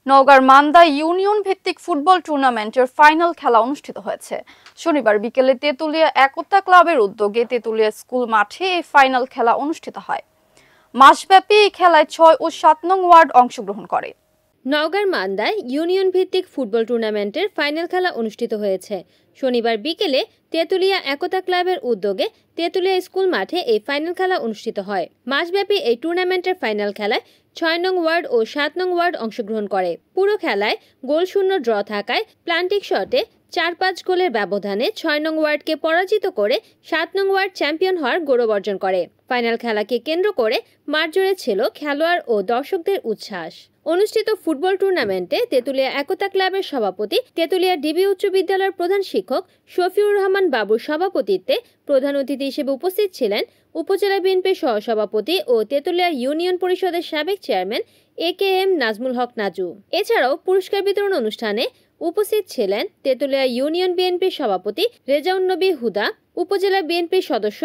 নওগাঁর মান্দায় ইউনিয়ন ভিত্তিক ফুটবল টুর্নামেন্টের ফাইনাল খেলা অনুষ্ঠিত হয়েছে। শনিবার বিকেলে তেতুলিয়া একতা ক্লাবের উদ্যোগে তেতুলিয়া স্কুল মাঠে এই ফাইনাল খেলা অনুষ্ঠিত হয়। মাসব্যাপী এই খেলায় ৬ ও ৭ নং ওয়ার্ড অংশগ্রহণ করে। নওগাঁর মান্দায় ইউনিয়ন ভিত্তিক ফুটবল টুর্নামেন্টের ফাইনাল খেলা অনুষ্ঠিত হয়েছে। শনিবার বিকেলে তেতুলিয়া একতা ক্লাবের উদ্যোগে তেতুলিয়া স্কুল মাঠে এই ফাইনাল খেলা অনুষ্ঠিত হয়। মাসব্যাপী এই টুর্নামেন্টের ফাইনাল খেলায় ৬ নং ওয়ার্ড ও ৭ নং ওয়ার্ড অংশগ্রহণ করে। পুরো খেলায় গোলশূন্য ড্র থাকায় প্লান্টিক শটে ৪-৫ গোলের ব্যবধানে ৬ নং ওয়ার্ডকে পরাজিত করে ৭ নং ওয়ার্ড চ্যাম্পিয়ন হওয়ার গৌরব অর্জন করে। ফাইনাল খেলাকে কেন্দ্র করে মাঠজুড়ে ছিল খেলোয়াড় ও দর্শকদের উচ্ছ্বাস। অনুষ্ঠিত ফুটবল টুর্নামেন্টে তেতুলিয়া একতা ক্লাবের সভাপতি, তেতুলিয়া ডিবি উচ্চ বিদ্যালয়ের প্রধান শিক্ষক শফিউর রহমান বাবুর সভাপতিত্বে প্রধান অতিথি হিসেবে উপস্থিত ছিলেন উপজেলা বিএনপির সহসভাপতি ও তেতুলিয়া ইউনিয়ন পরিষদের সাবেক চেয়ারম্যান AKM নাজমুল হক নাজু। এছাড়াও পুরস্কার বিতরণ অনুষ্ঠানে উপস্থিত ছিলেন তেতুলিয়া ইউনিয়ন বিএনপির সভাপতি রেজাউন নবী হুদা, উপজেলা বিএনপির সদস্য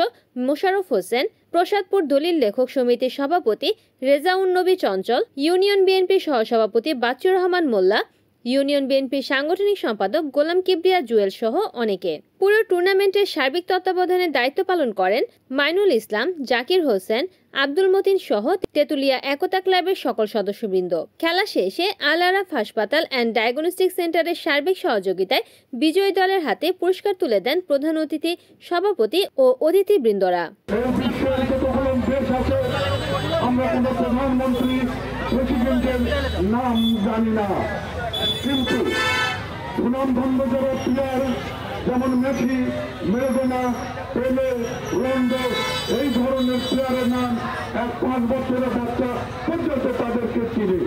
মোশাররফ হোসেন, প্রসাদপুর দলিল লেখক সমিতির সভাপতি রেজাউন নবী চঞ্চল, ইউনিয়ন বিএনপির সহসভাপতি বাচ্চুর রহমান মোল্লা, ইউনিয়ন বিএনপির সাংগঠনিক সম্পাদক গোলাম কিবরিয়া জুয়েল সহ অনেকে। পুরো টুর্নামেন্টের সার্বিক তত্ত্বাবধানের দায়িত্ব পালন করেন মাইনুল ইসলাম, জাকির হোসেন, আব্দুল মতিন সহ তেতুলিয়া একতা ক্লাবের সকল সদস্যবৃন্দ। খেলা শেষে আল আরাফ হাসপাতাল অ্যান্ড ডায়াগনস্টিক সেন্টারের সার্বিক সহযোগিতায় বিজয়ী দলের হাতে পুরস্কার তুলে দেন প্রধান অতিথি, সভাপতি ও অতিথিবৃন্দরা। আমরা কোনো প্রধানমন্ত্রী প্রেসিডেন্টের নাম জানি না, কিন্তু সুনামধন্য যারা প্লেয়ার যেমন মেসি, ম্যারাডোনা, পেলে, রোনাল্ডো এই ধরনের প্লেয়ারের নাম 5 বছরের বাচ্চা পর্যন্ত তাদেরকে চিনে,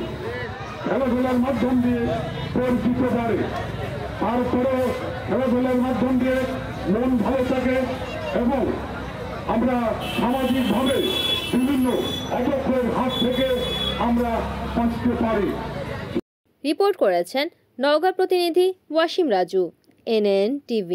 খেলাধুলার মাধ্যম দিয়ে পরিচিত পারে। তারপরেও খেলাধুলার মাধ্যম দিয়ে মন ভালো থাকে এবং আমরা সামাজিকভাবে বিভিন্ন অবক্ষয়ের হাত থেকে আমরা বাঁচতে পারি। রিপোর্ট করেছেন নওগাঁ প্রতিনিধি ওয়াসিম রাজু, NN TV।